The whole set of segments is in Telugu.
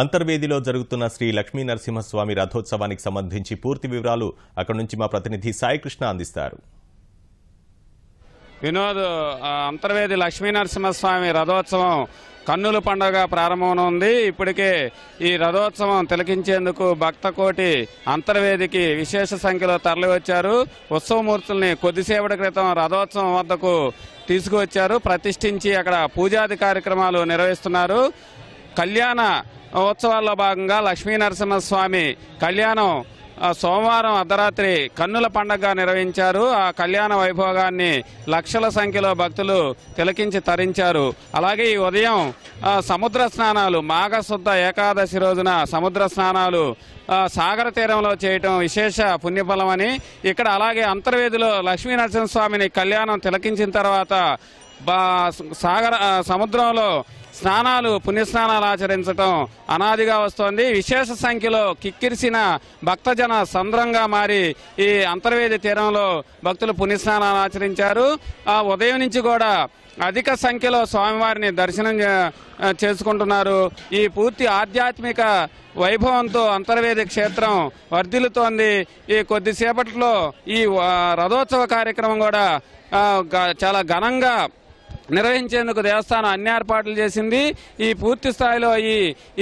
అంతర్వేదిలో జరుగుతున్న శ్రీ లక్ష్మీ నరసింహస్వామి రథోత్సవానికి సంబంధించి పూర్తి వివరాలు అక్కడి నుంచి మా ప్రతినిధి సాయికృష్ణ అందిస్తారు. వినోద్, అంతర్వేది లక్ష్మీ నరసింహస్వామి రథోత్సవం కన్నుల పండుగ ప్రారంభమవుతుంది. ఇప్పటికే ఈ రథోత్సవం తిలకించేందుకు భక్తకోటి అంతర్వేదికి విశేష సంఖ్యలో తరలివచ్చారు. ఉత్సవమూర్తుల్ని కొద్దిసేపటి క్రితం రథోత్సవం వద్దకు తీసుకువచ్చారు. ప్రతిష్ఠించి అక్కడ పూజాది కార్యక్రమాలు నిర్వహిస్తున్నారు. కళ్యాణ ఉత్సవాల్లో భాగంగా లక్ష్మీ నరసింహస్వామి కళ్యాణం సోమవారం అర్ధరాత్రి కన్నుల పండుగగా నిర్వహించారు. ఆ కళ్యాణ వైభోగాన్ని లక్షల సంఖ్యలో భక్తులు తిలకించి తరించారు. అలాగే ఈ ఉదయం సముద్ర స్నానాలు, మాఘశుద్ధ ఏకాదశి రోజున సముద్ర స్నానాలు సాగర తీరంలో చేయటం విశేష పుణ్యఫలమని, ఇక్కడ అలాగే అంతర్వేదిలో లక్ష్మీ నరసింహస్వామిని కళ్యాణం తిలకించిన తర్వాత సముద్రంలో స్నానాలు, పుణ్యస్నానాలు ఆచరించడం అనాదిగా వస్తోంది. విశేష సంఖ్యలో కిక్కిరిసిన భక్తజన సంద్రంగా మారి ఈ అంతర్వేది తీరంలో భక్తులు పుణ్యస్నానాలు ఆచరించారు. ఉదయం నుంచి కూడా అధిక సంఖ్యలో స్వామివారిని దర్శనం చేసుకుంటున్నారు. ఈ పూర్తి ఆధ్యాత్మిక వైభవంతో అంతర్వేది క్షేత్రం వర్ధిల్లుతోంది. ఈ కొద్దిసేపట్లో ఈ రథోత్సవ కార్యక్రమం కూడా చాలా ఘనంగా నిర్వహించేందుకు దేవస్థానం అన్ని ఏర్పాట్లు చేసింది. ఈ పూర్తి స్థాయిలో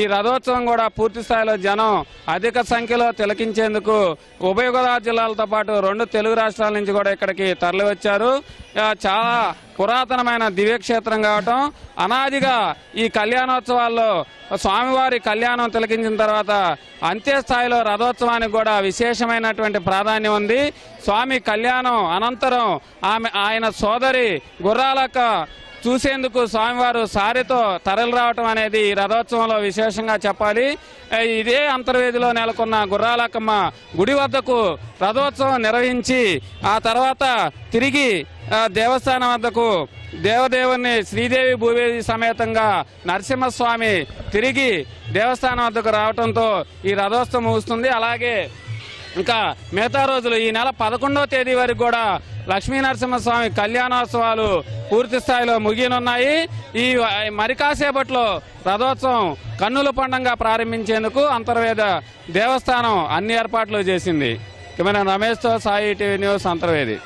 ఈ రథోత్సవం కూడా పూర్తి స్థాయిలో జనం అధిక సంఖ్యలో తిలకించేందుకు ఉభయ గోదావరి జిల్లాలతో పాటు 2 తెలుగు రాష్ట్రాల నుంచి కూడా ఇక్కడికి తరలివచ్చారు. చాలా పురాతనమైన దివ్యక్షేత్రం కావటం, అనాదిగా ఈ కళ్యాణోత్సవాల్లో స్వామివారి కళ్యాణం తిలకించిన తర్వాత అంత్యస్థాయిలో రథోత్సవానికి కూడా విశేషమైనటువంటి ప్రాధాన్యం ఉంది. స్వామి కళ్యాణం అనంతరం ఆయన సోదరి గుర్రాలక్క చూసేందుకు స్వామివారు సారితో తరలి రావటం అనేది ఈ రథోత్సవంలో విశేషంగా చెప్పాలి. ఇదే అంతర్వేదిలో నెలకొన్న గుర్రాలక్కమ్మ గుడి వద్దకు రథోత్సవం నిర్వహించి ఆ తర్వాత తిరిగి దేవస్థానం వద్దకు దేవదేవుని శ్రీదేవి భూదేవి సమేతంగా నరసింహస్వామి తిరిగి దేవస్థానం వద్దకు రావడంతో ఈ రథోత్సవం ముగుస్తుంది. అలాగే ఇంకా మిగతా రోజులు ఈ నెల 11వ తేదీ వరకు కూడా లక్ష్మీ నరసింహస్వామి కళ్యాణోత్సవాలు పూర్తి స్థాయిలో ముగియనున్నాయి. ఈ మరి కాసేపట్లో రథోత్సవం కన్నుల పండుగగా ప్రారంభించేందుకు అంతర్వేద దేవస్థానం అన్ని ఏర్పాట్లు చేసింది. కెమెరా రమేష్తో సాయి టీవీ న్యూస్, అంతర్వేది.